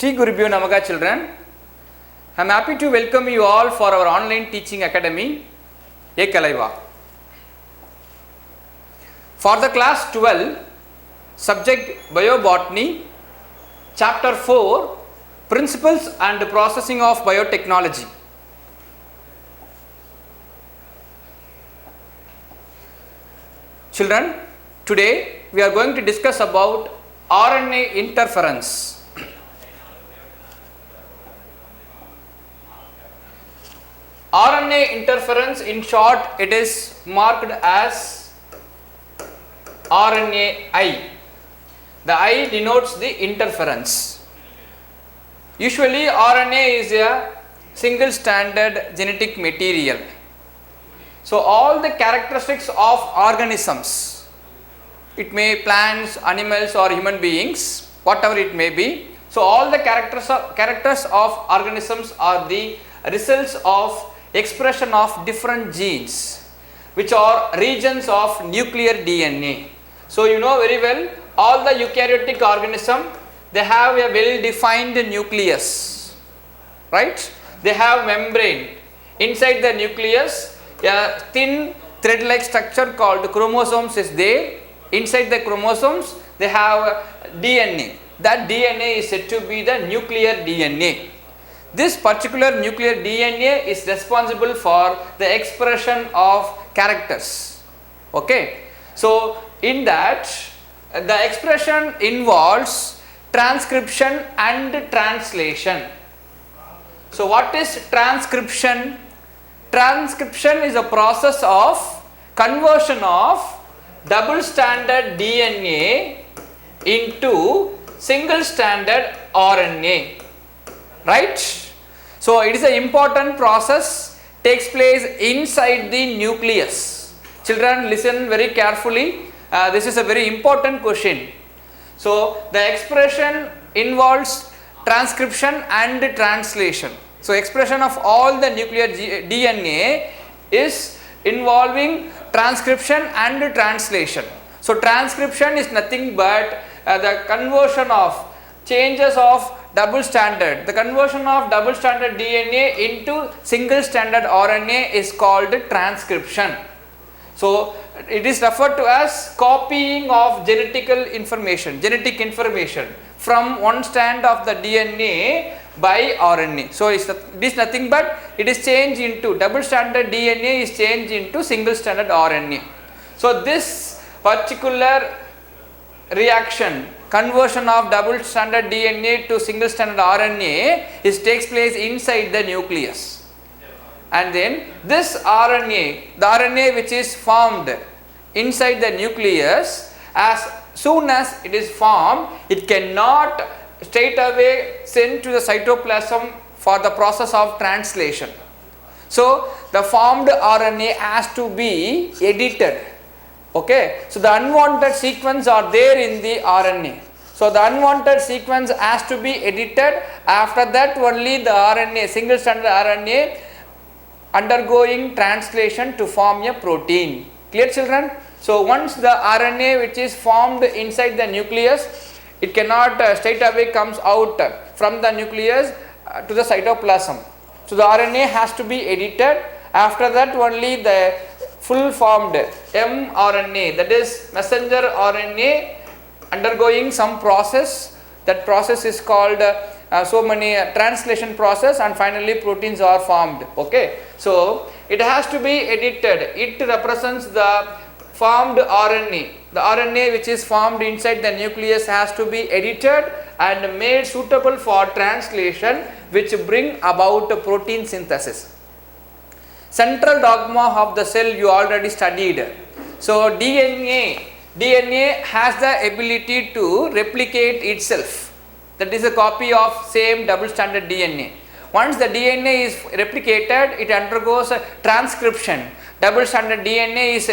Shri Gurubhyo Namaha children. I am happy to welcome you all for our online teaching academy, Ekalaiva. For the class 12, subject Biobotany, chapter 4, Principles and Processing of Biotechnology. Children, today we are going to discuss about RNA interference. RNA interference, in short, it is marked as RNAi. The I denotes the interference. Usually RNA is a single stranded genetic material. So all the characteristics of organisms, it may plants, animals or human beings, whatever it may be. So all the characters of organisms are the results of expression of different genes, which are regions of nuclear DNA. So you know very well, all the eukaryotic organism, they have a well defined nucleus, right? They have membrane. Inside the nucleus, a thin thread like structure called chromosomes is there. Inside the chromosomes, they have DNA. That DNA is said to be the nuclear DNA. This particular nuclear DNA is responsible for the expression of characters. Okay. So in that, the expression involves transcription and translation. So what is transcription? Transcription is a process of conversion of double stranded DNA into single stranded RNA, right? So it is an important process, takes place inside the nucleus. Children, listen very carefully. This is a very important question. So the expression involves transcription and translation. So expression of all the nuclear DNA is involving transcription and translation. So transcription is nothing but the conversion of changes of double stranded. The conversion of double stranded DNA into single stranded RNA is called transcription. So it is referred to as copying of genetic information from one strand of the DNA by RNA. So it is nothing but it is changed into double stranded DNA is changed into single stranded RNA. So this particular reaction, conversion of double stranded DNA to single stranded RNA, takes place inside the nucleus. And then this RNA, the RNA which is formed inside the nucleus, as soon as it is formed, it cannot straight away sent to the cytoplasm for the process of translation. So the formed RNA has to be edited. Okay, so the unwanted sequence are there in the RNA. So the unwanted sequence has to be edited. After that only the RNA, single stranded RNA undergoing translation to form a protein. Clear, children? So once the RNA which is formed inside the nucleus, it cannot straight away comes out from the nucleus to the cytoplasm. So the RNA has to be edited. After that only the full formed mRNA, that is messenger RNA, undergoing some process. That process is called translation process, and finally proteins are formed. Okay, so it has to be edited. It represents the formed RNA. The RNA which is formed inside the nucleus has to be edited and made suitable for translation, which bring about protein synthesis. Central dogma of the cell you already studied. So DNA has the ability to replicate itself. That is a copy of same double stranded DNA. Once the DNA is replicated, it undergoes transcription. Double stranded DNA is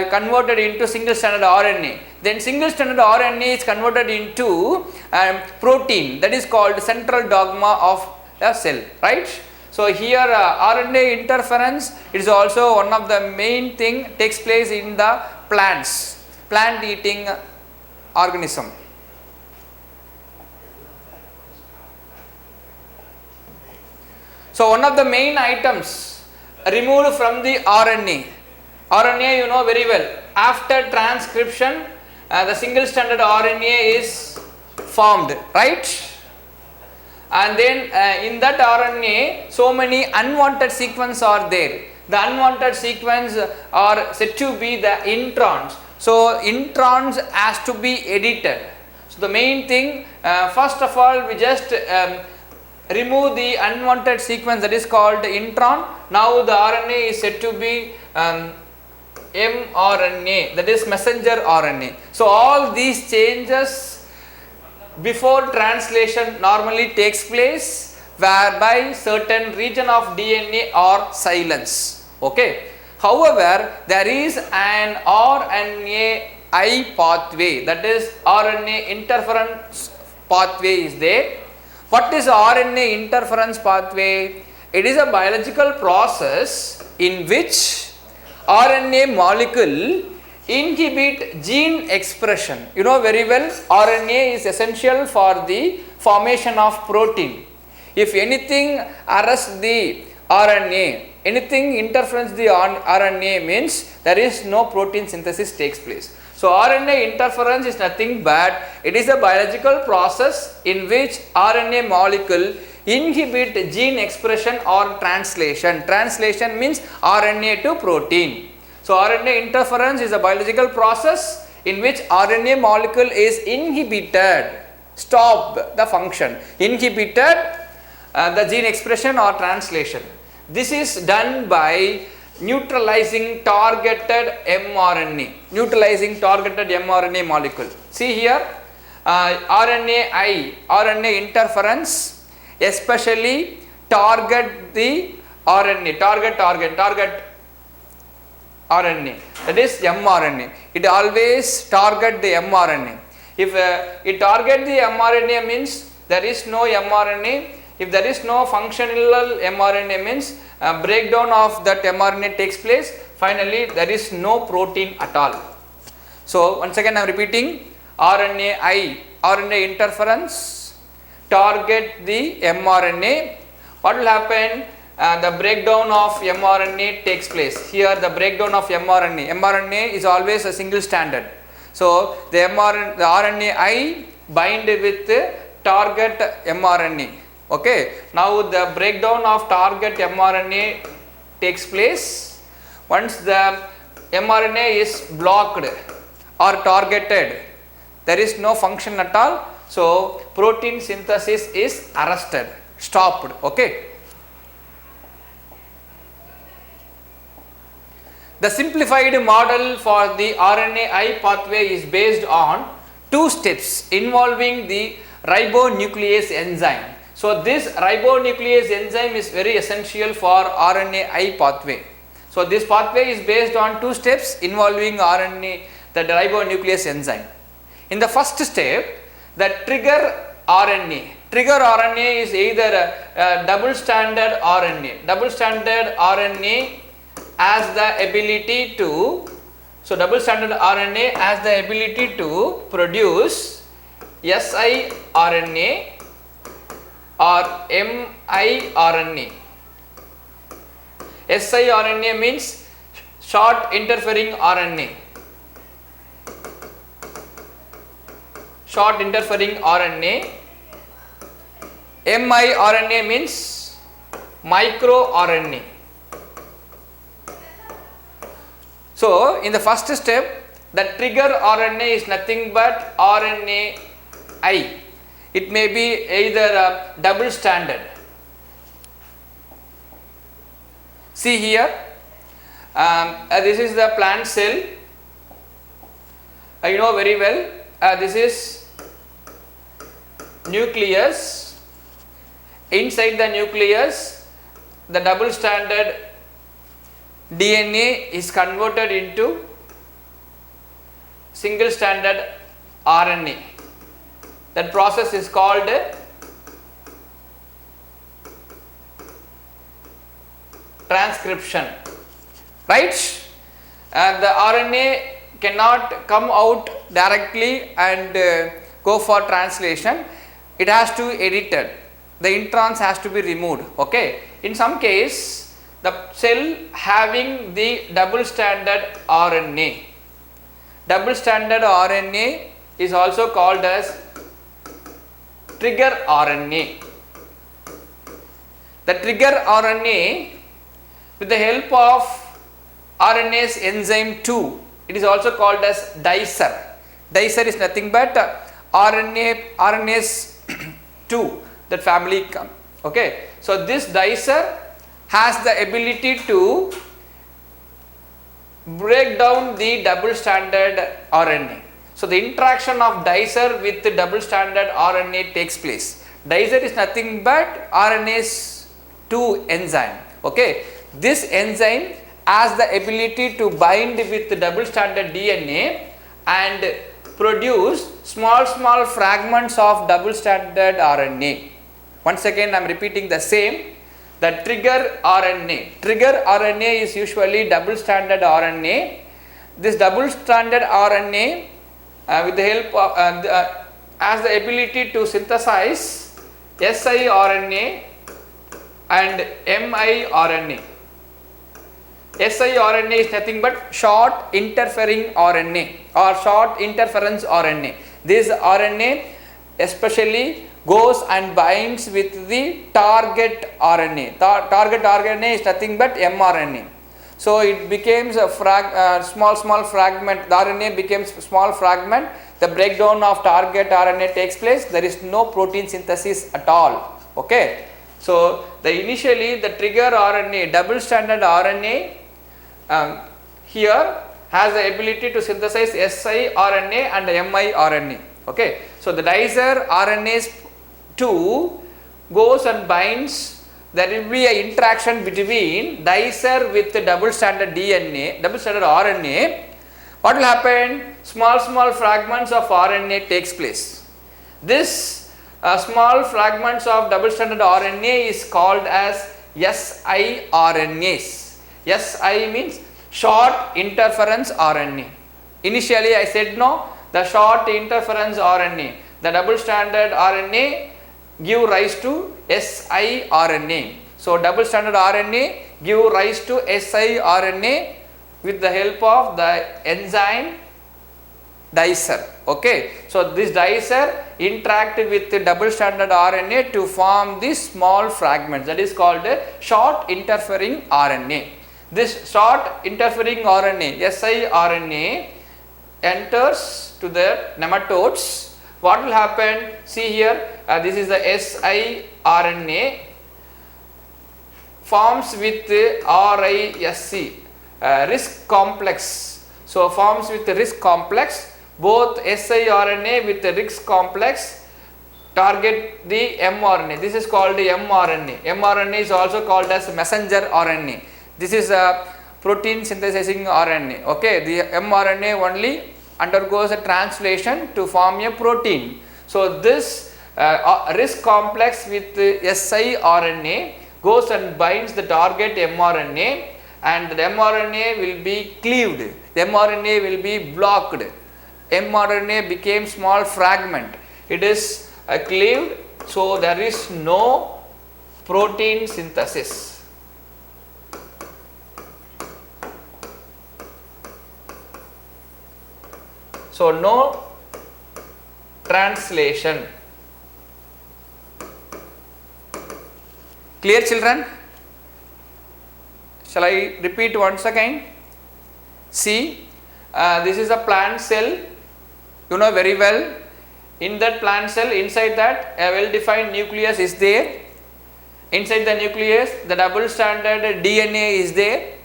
converted into single stranded RNA. Then single stranded RNA is converted into protein. That is called central dogma of the cell, right? So here RNA interference is also one of the main thing takes place in the plants, plant eating organism. So one of the main items removed from the RNA. RNA you know very well. After transcription, the single stranded RNA is formed, right? And then in that RNA, so many unwanted sequences are there. The unwanted sequence are said to be the introns. So introns has to be edited. So the main thing, first of all, we just remove the unwanted sequence, that is called intron. Now the RNA is said to be mRNA, that is messenger RNA. So all these changes before translation normally takes place, whereby certain region of DNA are silenced. Okay. However, there is an RNAi pathway, that is RNA interference pathway is there. What is RNA interference pathway? It is a biological process in which RNA molecule inhibit gene expression. You know very well, RNA is essential for the formation of protein. If anything arrests the RNA, anything interferes the RNA, means there is no protein synthesis takes place. So RNA interference is nothing but it is a biological process in which RNA molecule inhibit gene expression or translation. Translation means RNA to protein. So RNA interference is a biological process in which RNA molecule is inhibited, stop the function, inhibited the gene expression or translation. This is done by neutralizing targeted mRNA, neutralizing targeted mRNA molecule. See here, RNA interference especially target the RNA, target RNA, that is mRNA. It always target the mRNA. If it target the mRNA means there is no mRNA. If there is no functional mRNA means breakdown of that mRNA takes place. Finally, there is no protein at all. So once again I am repeating, RNA interference target the mRNA. What will happen? The breakdown of mRNA takes place. Here the breakdown of mRNA is always a single stranded. So the RNAi bind with the target mRNA. Okay. Now the breakdown of target mRNA takes place. Once the mRNA is blocked or targeted, there is no function at all. So protein synthesis is arrested, stopped. Okay. The simplified model for the RNAi pathway is based on two steps involving the ribonuclease enzyme. So this ribonuclease enzyme is very essential for RNAi pathway. So this pathway is based on two steps involving the ribonuclease enzyme. In the first step, the trigger RNA is either a double stranded RNA. Double stranded RNA has the ability to, so double stranded RNA has the ability to produce siRNA or miRNA. siRNA means short interfering RNA. Short interfering RNA. miRNA means micro RNA. So in the first step, the trigger RNA is nothing but RNAi. It may be either a double stranded. See here, this is the plant cell. You know very well, this is nucleus. Inside the nucleus, the double stranded DNA is converted into single stranded RNA. That process is called transcription, right? And the RNA cannot come out directly and go for translation. It has to be edited. the introns has to be removed. Okay. In some case, the cell having the double stranded RNA. Double stranded RNA is also called as trigger RNA. The trigger RNA, with the help of RNase enzyme 2, it is also called as dicer. Dicer is nothing but RNase 2, that family come. Okay. So this dicer has the ability to break down the double stranded RNA. So the interaction of dicer with the double stranded RNA takes place. Dicer is nothing but RNase 2 enzyme. Okay. This enzyme has the ability to bind with the double stranded DNA and produce small fragments of double stranded RNA. Once again I am repeating the same. The trigger RNA. Trigger RNA is usually double stranded RNA. This double stranded RNA with the help of has the ability to synthesize siRNA and miRNA. siRNA is nothing but short interfering RNA or short interference RNA. This RNA especially goes and binds with the target RNA. Target RNA is nothing but mRNA. So it becomes a small fragment. The RNA becomes small fragment. The breakdown of target RNA takes place. There is no protein synthesis at all. Okay. So initially the trigger RNA, double stranded RNA, here has the ability to synthesize siRNA and miRNA. Okay. So the dicer RNase 2 goes and binds. There will be an interaction between dicer with the double stranded DNA, double stranded RNA. What will happen? Small fragments of RNA takes place. This small fragments of double stranded RNA is called as siRNAs. Si means short interference RNA. Initially I said no, the short interference RNA, the double stranded RNA give rise to siRNA. So double stranded RNA give rise to siRNA with the help of the enzyme dicer. Okay. So this dicer interact with the double stranded RNA to form these small fragments, that is called a short interfering RNA. This short interfering RNA, siRNA, enters to the nematodes. What will happen? See here, this is the siRNA forms with RISC, RISC complex. So forms with the RISC complex. Both siRNA with the RISC complex target the mRNA. This is called the mRNA. mRNA is also called as messenger RNA. This is a protein synthesizing RNA. Okay, the mRNA only undergoes a translation to form a protein. So this RISC complex with siRNA goes and binds the target mRNA, and the mRNA will be cleaved. The mRNA will be blocked. mRNA became small fragment. It is cleaved, so there is no protein synthesis. So no translation. Clear, children? Shall I repeat once again? See, this is a plant cell, you know very well. In that plant cell, inside that a well defined nucleus is there. Inside the nucleus the double stranded DNA is there.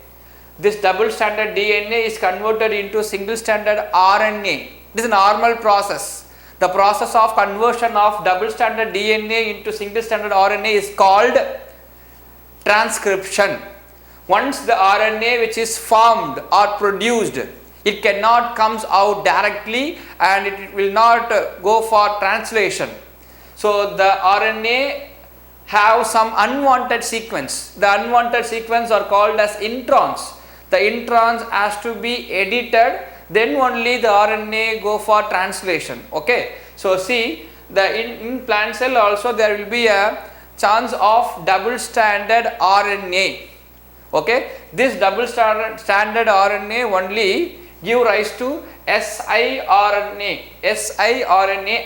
This double stranded DNA is converted into single stranded RNA. This is a normal process. The process of conversion of double stranded DNA into single stranded RNA is called transcription. Once the RNA which is formed or produced, it cannot comes out directly and it will not go for translation. So the RNA have some unwanted sequence. The unwanted sequence are called as introns. The introns has to be edited, then only the RNA go for translation. Okay. So see, the in plant cell also there will be a chance of double stranded RNA. Okay, this double stranded RNA only give rise to siRNA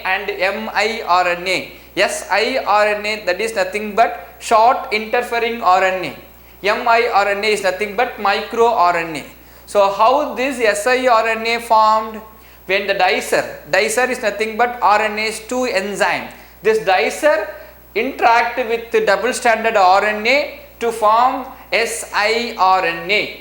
and miRNA. siRNA, that is nothing but short interfering RNA. miRNA is nothing but microRNA. So how this siRNA formed? When the dicer is nothing but RNase 2 enzyme. This dicer interact with the double stranded RNA to form siRNA.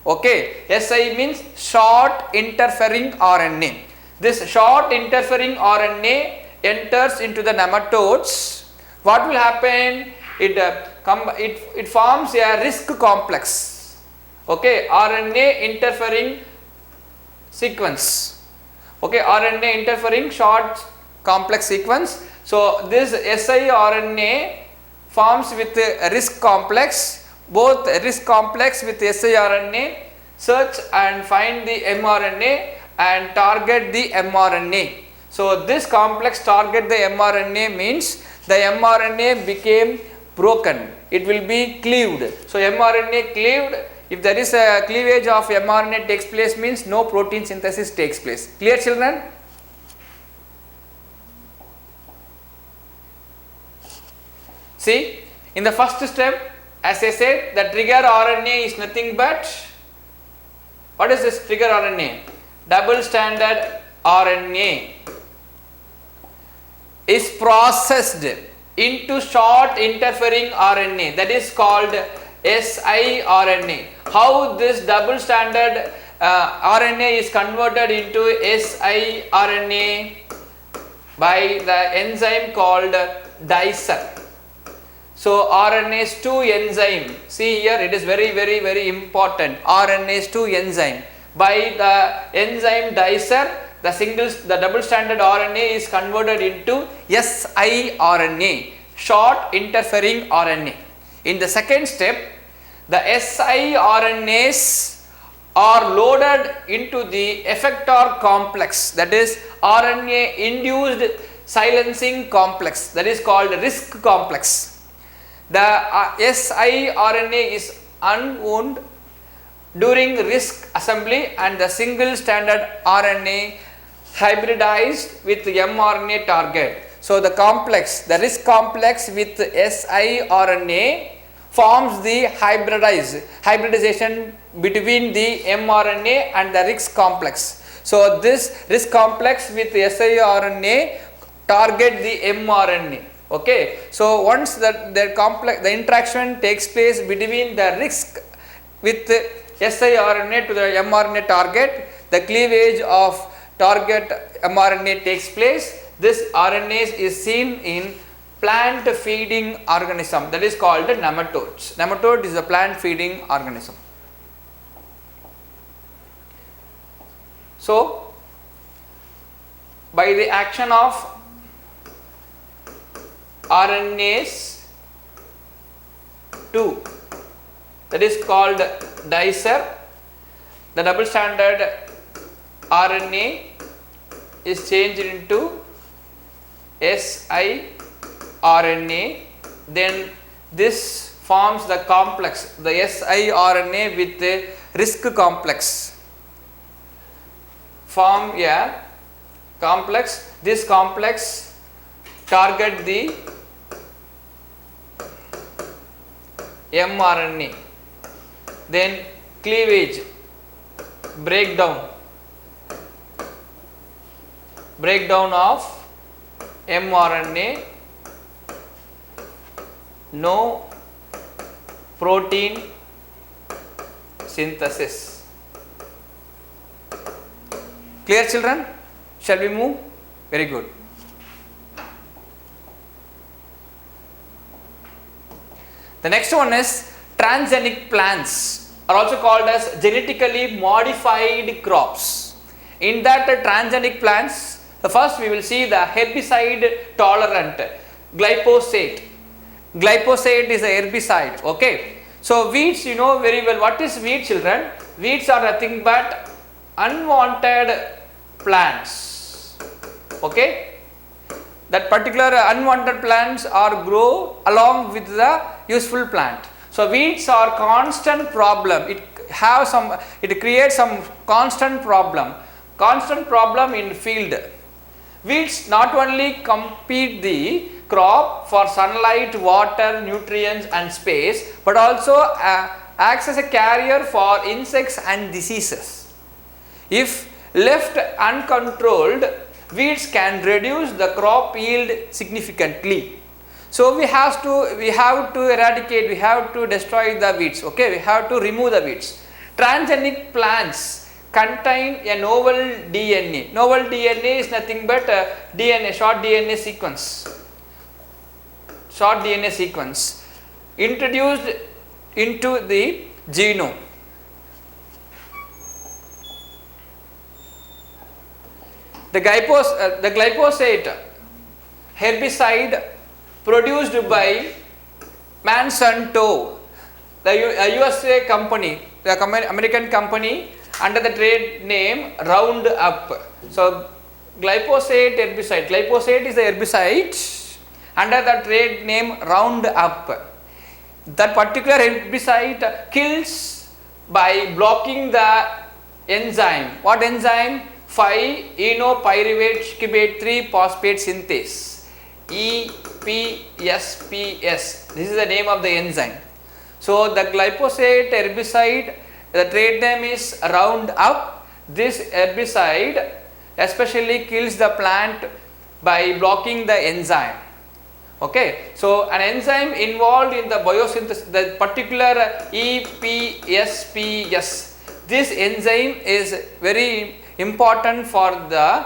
Okay, Si means short interfering RNA. This short interfering RNA enters into the nematodes. What will happen? It forms a risk complex. Okay, RNA interfering sequence. Okay, RNA interfering short complex sequence. So this siRNA forms with a risk complex, both risk complex with siRNA, search and find the mRNA and target the mRNA. So this complex target the mRNA means the mRNA became broken, it will be cleaved. So mRNA cleaved. If there is a cleavage of mRNA takes place means no protein synthesis takes place. Clear, children? See, in the first step, as I said, the trigger RNA is nothing but, what is this trigger RNA? Double stranded RNA is processed into short interfering RNA, that is called siRNA. How this double stranded RNA is converted into siRNA? By the enzyme called dicer. So RNase 2 enzyme, see here it is very important, RNase 2 enzyme. By the enzyme dicer, the double stranded RNA is converted into siRNA, short interfering RNA. In the second step, the siRNAs are loaded into the effector complex, that is RNA induced silencing complex, that is called risk complex. The siRNA is unwound during risk assembly and the single stranded RNA hybridized with mRNA target. So the complex, the risk complex with siRNA forms the hybridization between the mRNA and the risk complex. So this risk complex with siRNA target the mRNA. Okay, so once the interaction takes place between the risk with siRNA to the mRNA target, the cleavage of target mRNA takes place. This RNase is seen in plant feeding organism, that is called nematodes. Nematode is a plant feeding organism. So by the action of RNase 2, that is called dicer, the double stranded RNA is changed into siRNA, then this forms the complex, the siRNA with the risk complex, form a complex. This complex target the mRNA, then cleavage, breakdown of mRNA, no protein synthesis. Clear, children? Shall we move? Very good. The next one is transgenic plants, are also called as genetically modified crops. In that transgenic plants, the first we will see the herbicide tolerant glyphosate. Glyphosate is a herbicide. Okay. So weeds, you know very well. What is weed, children? Weeds are nothing but unwanted plants. Okay. that particular unwanted plants are grow along with the useful plant. So weeds are constant problem. It creates some constant problem in field. Weeds not only compete the crop for sunlight, water, nutrients and space, but also acts as a carrier for insects and diseases. If left uncontrolled, weeds can reduce the crop yield significantly. So we have to eradicate, we have to destroy the weeds, okay, we have to remove the weeds. Transgenic plants contain a novel DNA. Novel DNA is nothing but a short DNA sequence introduced into the genome. The glyphosate herbicide produced by Monsanto, the USA company, the American company, under the trade name Roundup. So glyphosate is the herbicide under the trade name Roundup. That particular herbicide kills by blocking the enzyme. What enzyme? 5-enopyruvate cubiate 3 phosphate synthase, EPSPS. This is the name of the enzyme. So the glyphosate herbicide, the trade name is Roundup. This herbicide especially kills the plant by blocking the enzyme. Okay, so an enzyme involved in the biosynthesis, the particular EPSPS, this enzyme is very important for the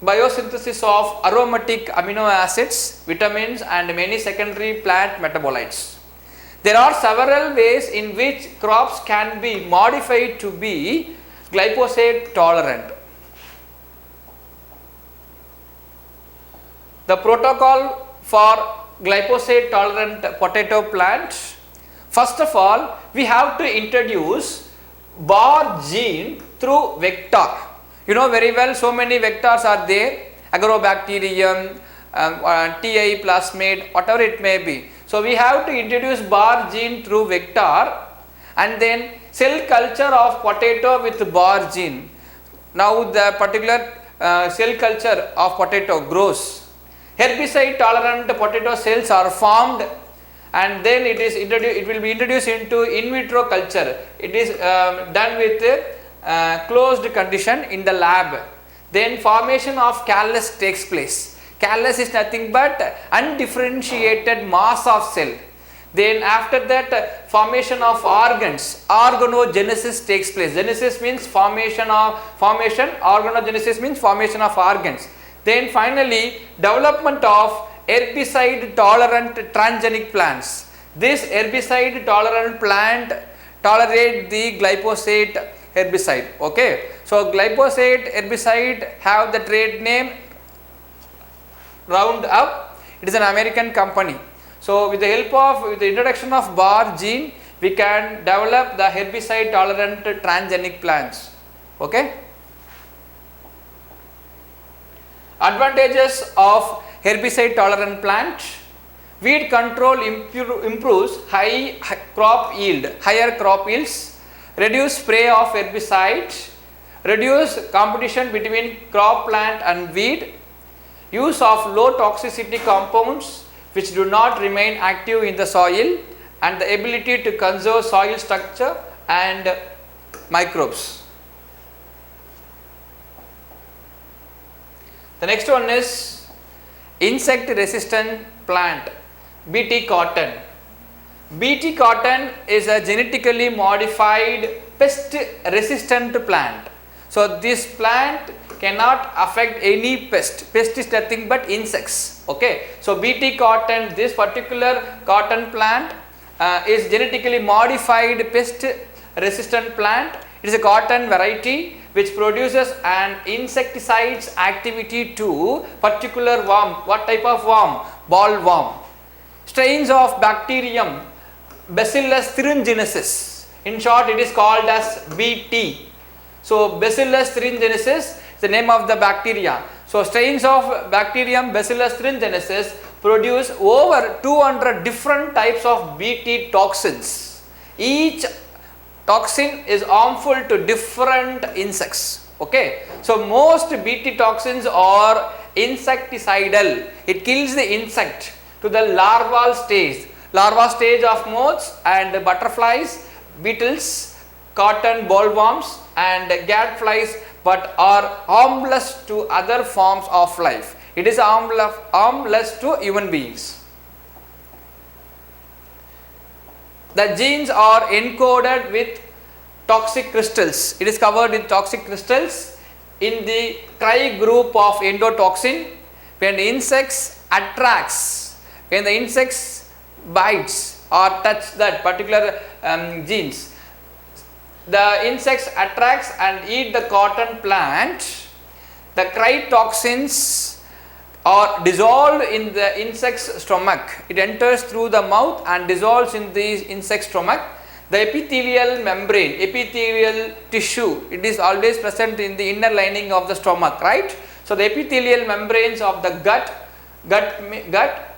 biosynthesis of aromatic amino acids, vitamins and many secondary plant metabolites. There are several ways in which crops can be modified to be glyphosate tolerant. The protocol for glyphosate tolerant potato plants. First of all, we have to introduce bar gene through vector. You know very well, so many vectors are there, agrobacterium, TI plasmid, whatever it may be. So we have to introduce bar gene through vector, and then cell culture of potato with bar gene. Now the particular cell culture of potato grows. Herbicide tolerant potato cells are formed, and then it will be introduced into in vitro culture. It is done with closed condition in the lab. Then formation of callus takes place. Callus is nothing but undifferentiated mass of cell. Then after that, formation of organs, organogenesis takes place. Genesis means formation, organogenesis means formation of organs. Then finally, development of herbicide tolerant transgenic plants. This herbicide tolerant plant tolerate the glyphosate herbicide. Okay, so glyphosate herbicide have the trade name Roundup. It is an American company. So with the introduction of bar gene, we can develop the herbicide tolerant transgenic plants. Okay. Advantages of herbicide tolerant plant: weed control improves higher crop yields, reduce spray of herbicides, reduce competition between crop plant and weed, use of low toxicity compounds which do not remain active in the soil, and the ability to conserve soil structure and microbes. The next one is insect resistant plant, BT cotton. BT cotton is a genetically modified pest resistant plant. So this plant cannot affect any pest. Pest is nothing but insects. Okay. So BT cotton, this particular cotton plant is genetically modified pest resistant plant. It is a cotton variety which produces an insecticide's activity to particular worm. What type of worm? Bollworm. Strains of bacterium Bacillus thuringiensis. In short, it is called as BT. So Bacillus thuringiensis is the name of the bacteria. So strains of Bacterium Bacillus thuringiensis produce over 200 different types of Bt toxins. Each toxin is harmful to different insects. Okay, so most Bt toxins are insecticidal. It kills the insect to the larval stage of moths and butterflies, beetles, cotton bollworms and gadflies, but are harmless to other forms of life. It is harmless to human beings. The genes are encoded with toxic crystals. It is covered in toxic crystals in the Cry group of endotoxin. When the insects attracts, when the insects bites or touch that particular genes, the insects attracts and eat the cotton plant. The Cry toxins are dissolved in the insect's stomach. It enters through the mouth and dissolves in the insect's stomach. The epithelial membrane, epithelial tissue, it is always present in the inner lining of the stomach, right? So the epithelial membranes of the gut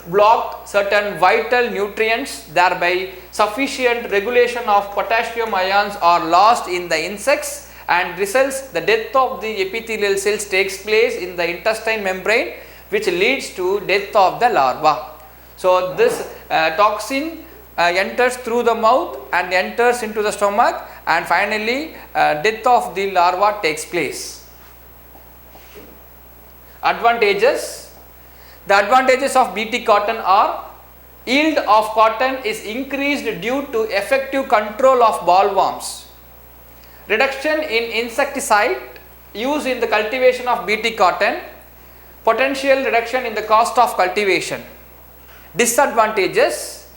block certain vital nutrients, thereby sufficient regulation of potassium ions are lost in the insects and results the death of the epithelial cells takes place in the intestine membrane, which leads to death of the larva. So this toxin enters through the mouth and enters into the stomach, and finally death of the larva takes place. Advantages. The advantages of Bt cotton are: yield of cotton is increased due to effective control of bollworms, reduction in insecticide use in the cultivation of Bt cotton, potential reduction in the cost of cultivation. Disadvantages: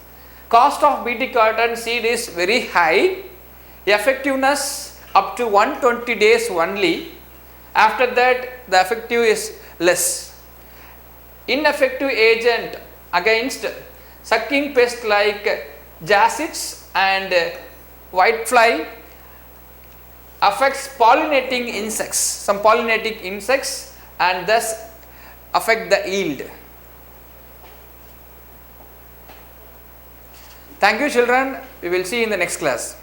cost of Bt cotton seed is very high, effectiveness up to 120 days only, after that the effective is less. Ineffective agent against sucking pests like jassids and whitefly, affects pollinating insects, some pollinating insects, and thus affect the yield. Thank you children, we will see in the next class.